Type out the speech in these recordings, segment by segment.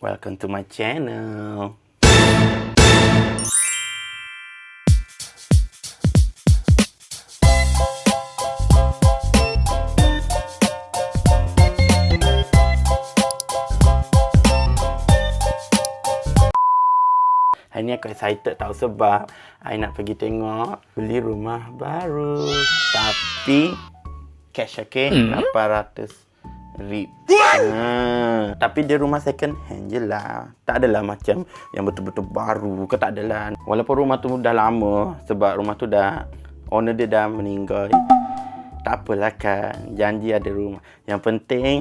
Welcome to my channel. Hari ni aku excited tahu sebab I nak pergi tengok beli rumah baru. Tapi cash okay, 800 rip. Tapi dia rumah second hand je lah. Tak adalah macam yang betul-betul baru ke, tak adalah. Walaupun rumah tu dah lama sebab rumah tu dah, owner dia dah meninggal. Tak apalah kan, janji ada rumah. Yang penting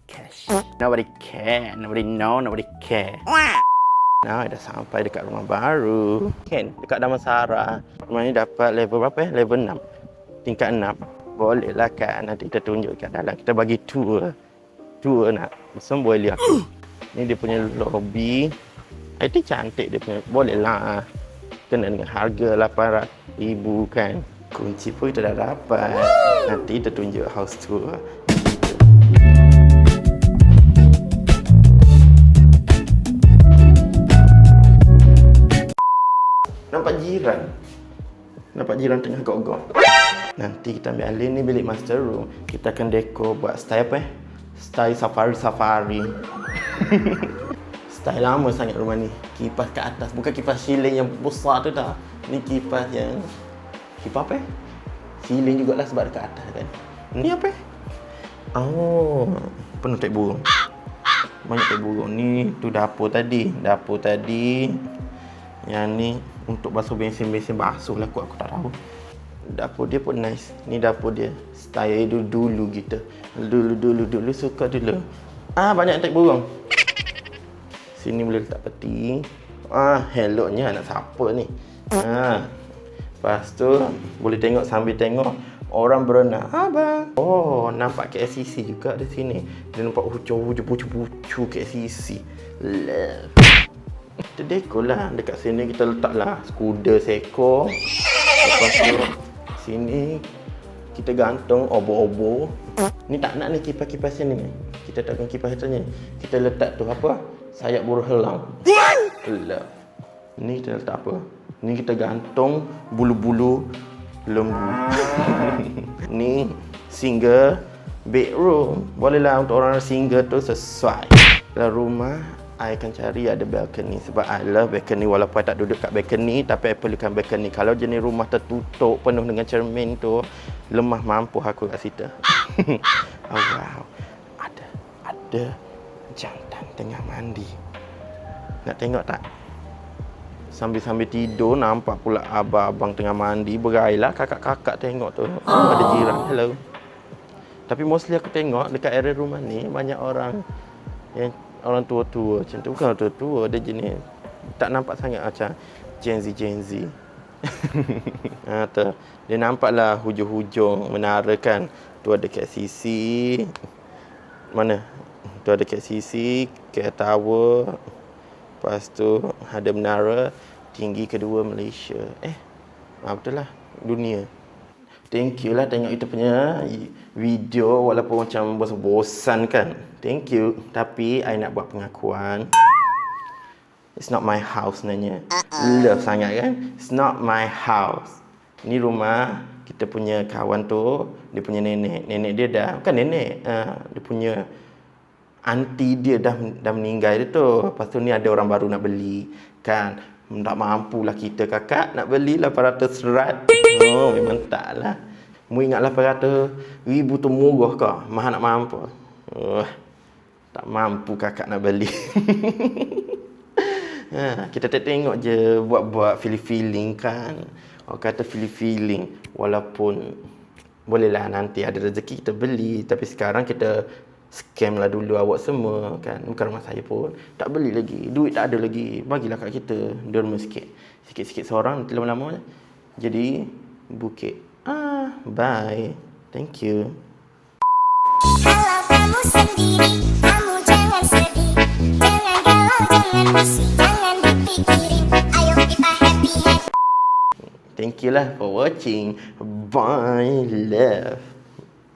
cash. Nobody care, nobody know, nobody care. Nah, dah sampai dekat rumah baru. Ken, dekat Damansara. Rumah ni dapat level berapa ya? Level 6. Tingkat 6. Boleh lah kan, nanti kita tunjuk kat dalam. Kita bagi tour. Tour nak. Semua boleh aku. Ni dia punya lobby. I think cantik dia punya. Boleh lah. Kena dengan harga 800,000 kan. Kunci pun kita dah dapat. Nanti kita tunjuk house tour. Nampak jiran tengah gok-gok. Nanti kita ambil alih ni bilik master room. Kita akan dekor buat style apa Style safari. Style lama sangat rumah ni. Kipas kat atas, bukan kipas ceiling yang besar tu tak. Ni kipas yang apa ceiling jugalah sebab dekat atas kan. Ni apa oh, penuh tek burung. Banyak tek burung. Ni tu dapur tadi. Yang ni untuk basuh bensin basuh lah kot, aku tak tahu. Dapur dia pun nice. Ni dapur dia. Style dulu kita. Dulu suka dulu. Banyak tek burung. Sini boleh letak peti. Hellonya anak siapa ni? Lepas tu boleh tengok sambil tengok orang berenang. Abang. Oh, nampak KLCC juga di sini. Dia nampak pucu KLCC. Love. Kita dekor lah. Dekat sini kita letaklah skuter seekor. Lepas tu sini kita gantung obo-obo. Ni tak nak ni kipas-kipas ni. Kita takkan kipas ni. Kita letak tu apa? Sayap burung helang. Love. Ni kita letak apa? Ni kita gantung bulu-bulu lembu. Ni single bedroom. Bolehlah untuk orang single tu sesuai. Dalam rumah I akan cari ada balcony sebab I love balcony. Walaupun I tak duduk kat balcony, tapi I perlukan balcony. Kalau jenis rumah tertutup penuh dengan cermin tu, lemah mampu aku kat situ. Oh wow. Ada jantan tengah mandi. Nak tengok tak? Sambil-sambil tidur nampak pula abang-abang tengah mandi. Berailah kakak-kakak tengok tu. Ada jiran. Hello. Tapi mostly aku tengok dekat area rumah ni banyak orang yang orang tua-tua macam tu. Bukan orang tua-tua, dia jenis tak nampak sangat macam Gen Z. Tu. Dia nampaklah hujung-hujung menara kan. Tu ada KCC. Mana? Tu ada KCC, KL Tower. Lepas tu ada menara tinggi kedua Malaysia. Betul lah, dunia. Thank you lah tengok kita punya video walaupun macam bosan kan. Thank you. Tapi I nak buat pengakuan. It's not my house sebenarnya. Love sangat kan? It's not my house. Ni rumah kita punya kawan tu, dia punya nenek. Nenek dia dah, bukan nenek. Dia punya aunty dia dah meninggal dia tu. Lepas tu ni ada orang baru nak beli kan. Tak mampulah kita kakak nak beli 800 rat. Oh, memang tak lah. Mu ingatlah 800,000 tu murah ke? Mahal nak mampu. Tak mampu kakak nak beli. Kita tengok je, buat feeling kan. Orang kata feeling. Walaupun bolehlah nanti ada rezeki kita beli. Tapi sekarang kita scam lah dulu awak semua kan. Bukan rumah saya pun. Tak beli lagi. Duit tak ada lagi. Bagilah kat kita. Derma sikit. Sikit-sikit seorang. Nanti lama-lama jadi bukit. Bye. Thank you. Kalau kamu sendiri, kamu jangan sedih. Jangan galau, jangan pusing, jangan dipikirin. Ayo kita happy. Thank you lah for watching. Bye, love.